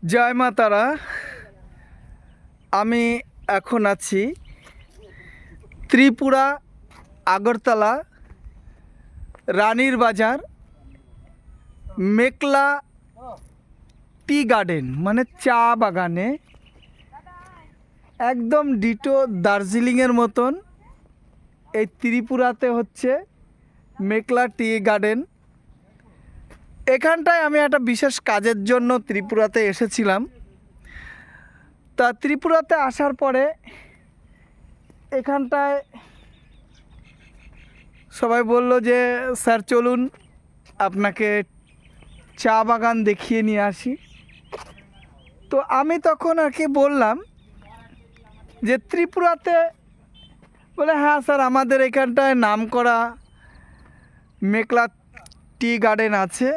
জয় মা তারা। আমি এখন আছি ত্রিপুরা আগরতলা রানীর বাজার মেকলা টি গার্ডেন মানে চা বাগানে, একদম ডিটো দার্জিলিংয়ের মতন। এই ত্রিপুরাতে হচ্ছে মেকলা টি গার্ডেন। এখানটায় আমি একটা বিশেষ কাজের জন্য ত্রিপুরাতে এসেছিলাম। তা ত্রিপুরাতে আসার পরে এখানটায় সবাই বলল যে স্যার চলুন আপনাকে চা বাগান দেখিয়ে নিয়ে আসি। তো আমি তখন আর কি বললাম যে ত্রিপুরাতে, বলে হ্যাঁ স্যার আমাদের এখানটায় নামকরা মেকলা টি গার্ডেন আছে।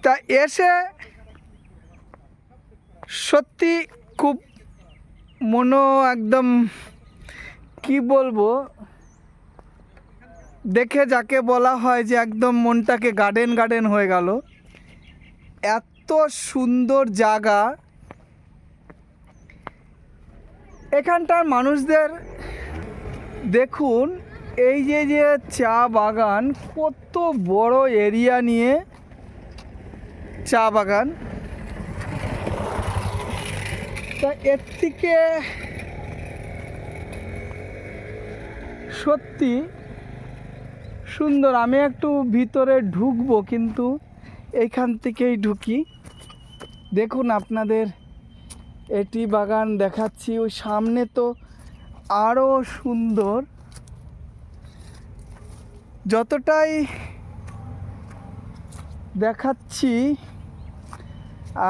তা এসে সত্যি খুব একদম কি বলবো, দেখে যাকে বলা হয় যে একদম মনটাকে গার্ডেন গার্ডেন হয়ে গেল। এত সুন্দর জায়গা, এখানটার মানুষদের দেখুন, এই যে যে চা বাগান, কত বড় এরিয়া নিয়ে চা বাগান। তা এর থেকে সত্যি সুন্দর। আমি একটু ভিতরে ঢুকবো, কিন্তু এইখান থেকেই ঢুকি। দেখুন আপনাদের এটি বাগান দেখাচ্ছি, ওই সামনে তো আরও সুন্দর। যতটাই দেখাচ্ছি,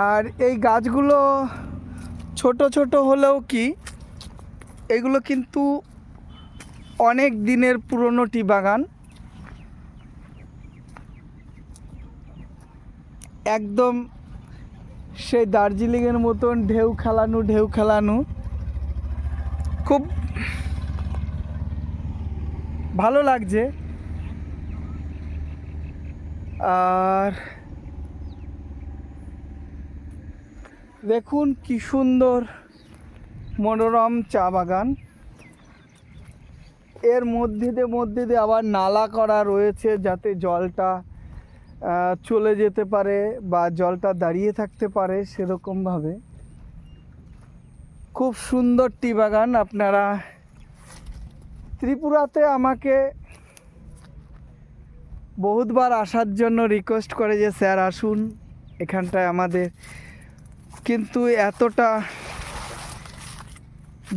আর এই গাছগুলো ছোট ছোট হলেও কি এগুলো কিন্তু অনেক দিনের পুরনো টি বাগান। একদম সেই দার্জিলিংয়ের মতন ঢেউ খেলানো। খুব ভালো লাগছে। আর দেখুন কি সুন্দর মনোরম চা বাগান। এর মধ্যে দিয়ে আবার নালা করা রয়েছে, যাতে জলটা চলে যেতে পারে বা জলটা দাঁড়িয়ে থাকতে পারে সেরকমভাবে। খুব সুন্দর টি বাগান। আপনারা ত্রিপুরাতে আমাকে বহুতবার আসার জন্য রিকোয়েস্ট করে যে স্যার আসুন এখানটায় আমাদের, কিন্তু এতটা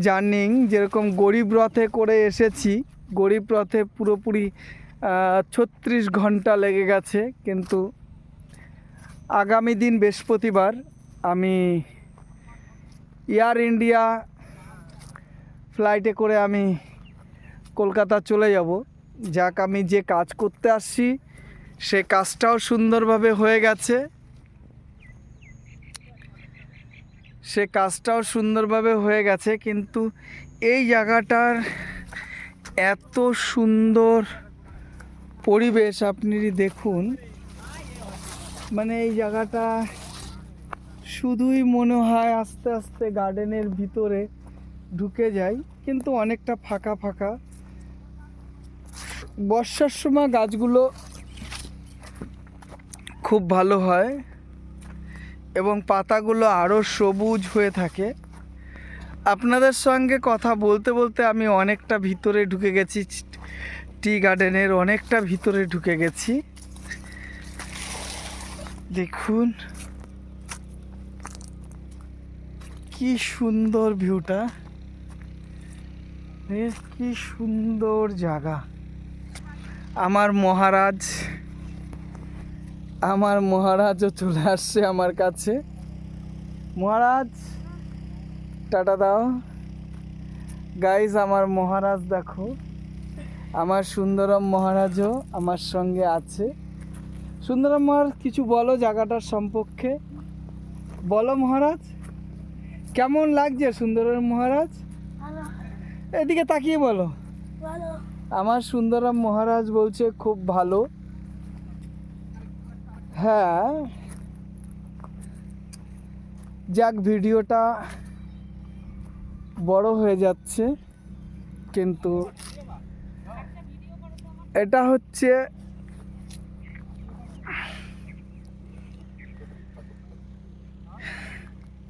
জার্নিং, যেরকম গরিব রথে করে এসেছি, গরিব রথে পুরোপুরি 36 ঘন্টা লেগে গেছে। কিন্তু আগামী দিন বৃহস্পতিবার আমি এয়ার ইন্ডিয়া ফ্লাইটে করে আমি কলকাতা চলে যাব। যাক, আমি যে কাজ করতে আসছি সে কাজটাও সুন্দরভাবে হয়ে গেছে। কিন্তু এই জায়গাটার এত সুন্দর পরিবেশ আপনি দেখুন, মানে এই জায়গাটা শুধুই মনে হয় আস্তে আস্তে গার্ডেনের ভিতরে ঢুকে যাই, কিন্তু অনেকটা ফাঁকা ফাঁকা। বর্ষার সময় গাছগুলো খুব ভালো হয় এবং পাতাগুলো আরও সবুজ হয়ে থাকে। আপনাদের সঙ্গে কথা বলতে বলতে আমি অনেকটা ভিতরে ঢুকে গেছি, টি গার্ডেনের অনেকটা ভিতরে ঢুকে গেছি। দেখুন কি সুন্দর ভিউটা, কি সুন্দর জায়গা। আমার মহারাজও চলে আসছে আমার কাছে। মহারাজ টাটা দাও। গাইজ, আমার মহারাজ দেখো, আমার সুন্দরম মহারাজও আমার সঙ্গে আছে। সুন্দরম মহারাজ, কিছু বলো জায়গাটার সম্পর্কে, বলো মহারাজ, কেমন লাগছে সুন্দরম মহারাজ? এদিকে তাকিয়ে বলো। আমার সুন্দরম মহারাজ বলছে খুব ভালো। হ্যাঁ, যাক, ভিডিওটা বড় হয়ে যাচ্ছে, কিন্তু এটা হচ্ছে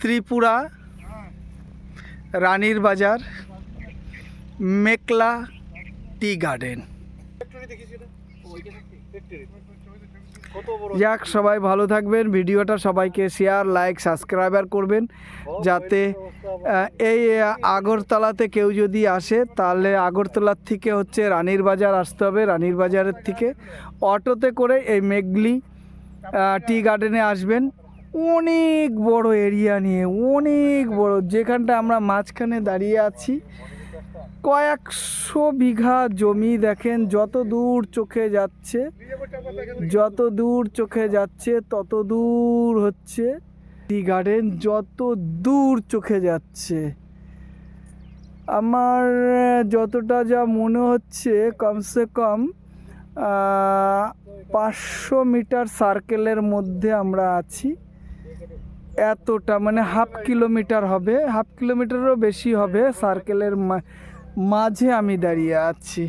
ত্রিপুরা রানীর বাজার মেকলা টি গার্ডেন। যাক, সবাই ভালো থাকবেন। ভিডিওটা সবাইকে শেয়ার, লাইক, সাবস্ক্রাইবার করবেন, যাতে এই আগরতলাতে কেউ যদি আসে তাহলে আগরতলার থেকে হচ্ছে রানীর বাজার আসতে হবে। রানীর বাজারের থেকে অটোতে করে এই মেঘলি টি গার্ডেনে আসবেন। অনেক বড় এরিয়া নিয়ে, অনেক বড়, যেখানটা আমরা মাঝখানে দাঁড়িয়ে আছি কয়েকশো বিঘা জমি। দেখেন, যত দূর চোখে যাচ্ছে, যত দূর চোখে যাচ্ছে তত দূর হচ্ছে টি গার্ডেন, যত দূর চোখে যাচ্ছে। আমার যতটা যা মনে হচ্ছে কমসে কম 500 মিটার সার্কেলের মধ্যে আমরা আছি। এতটা মানে হাফ কিলোমিটার হবে, হাফ কিলোমিটারও বেশি হবে সার্কেলের মাঝে আমি দাঁড়িয়ে আছি।